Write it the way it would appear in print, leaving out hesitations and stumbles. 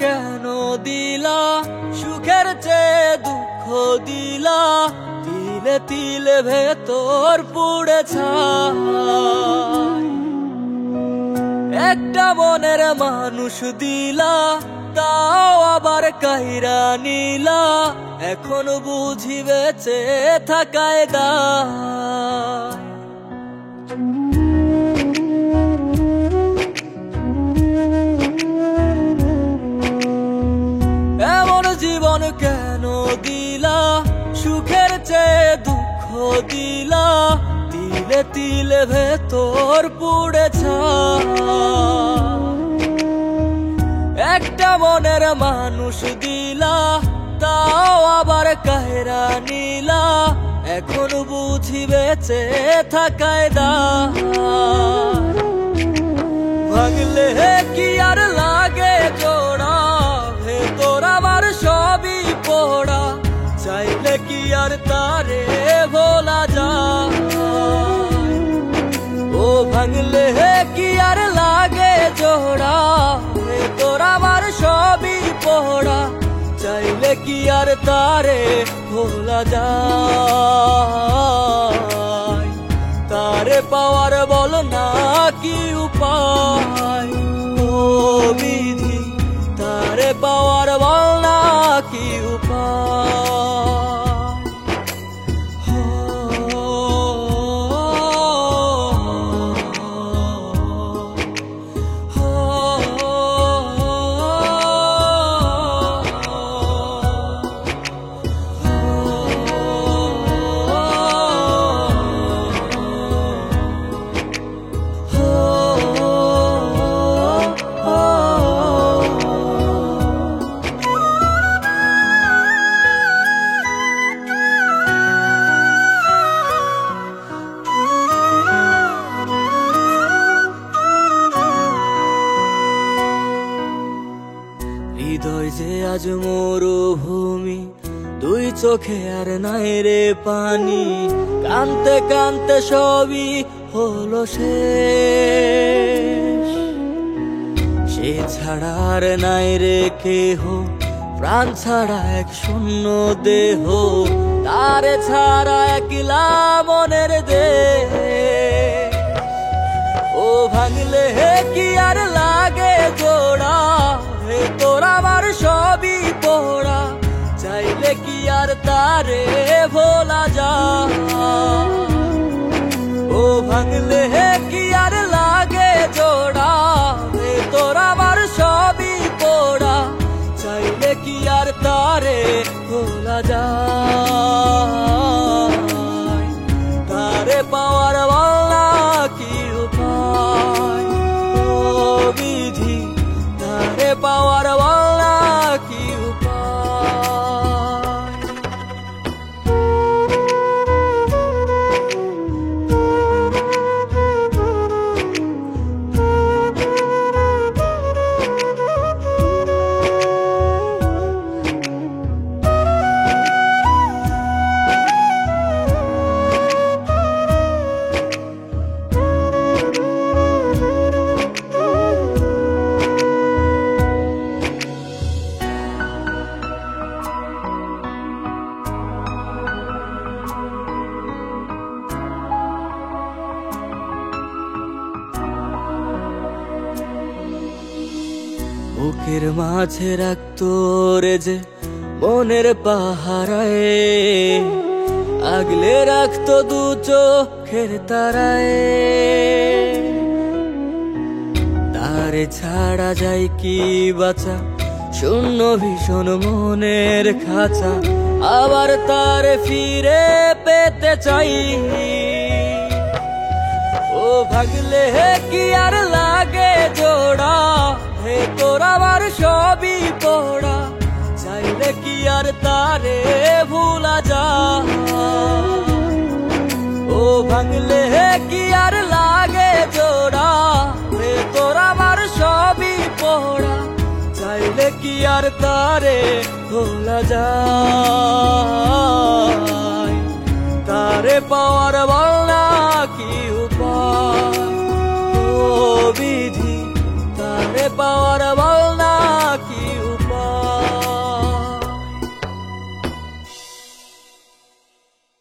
কেন দিলা সুখের চেয়ে দুঃখ দিলা, তিলে তিলে ভেতর পুড়ে ছাই। একটা মনের মানুষ দিলা, তাও আবার কাইরা নিলা, এখন বুঝি বেঁচে থাকায় দায়। জীবন কেন দিলা সুখের চেয়ে দুঃখ দিলা, তিলে তিলে ভেতর পুড়ে ছাই। একটা মনের মানুষ দিলা, তাও আবার কাহেরা নিলা, এখন বুঝি বেঁচে থাকায় দায়। ভাঙলে কি আর লাগে জোড়া, ভেতর আমার সবই পোড়া, চাইলে কি আর তারে ভোলা যায়। ও ভাঙলে কি আর লাগে জোড়া, ভেতর আমার সবই পোড়া, চাইলে কি আর তারে ভোলা যায়। তারে পাওয়ার বল না কি উপায়, ও বিধি তারে পাওয়ার বল না কি উপায়। হৃদয় যে আজ মরুভূমি, দুই চোখে আর নাই রে পানি, কানতে কানতে সবই হলো শেষ। সে ছাড়া আর নাই রে কেহ, প্রাণ ছাড়া এক শূন্য দেহ, তারে ছাড়া একলা মনের দেহ। ও ভাঙলে কি আর লাগে জোড়া, ভেতর আমার সবই পোড়া, চাইলে কি আর তারে ভোলা যায়। ও ভাঙলে কি আর লাগে জোড়া, ভেতর আমার সবই পোড়া, চাইলে কি আর তারে ভোলা যায়। তারে পাওয়ার বল না কি উপায়, ও বিধি তারে পাওয়ার বল না কি উপায়। বুকের মাঝে রাখতো রে যে মনের পাহারায়, আগলে রাখতো দু চোখের তারায়। তারে ছাড়া যায় কি বাঁচা, শূন্য ভীষণ মনের খাঁচা, আবার তারে ফিরে পেতে চাই। ও ভাগলে কি আর লাগে জোড়া, ভেতর আমার সবই পোড়া, চাইলে কি আর তারে ভুলা যায়? ও ভাঙলে কি আর লাগে জোড়া, ভেতর আমার সবই পোড়া, চাইলে কি আর তারে ভোলা যায়? তারে পাওয়ার বল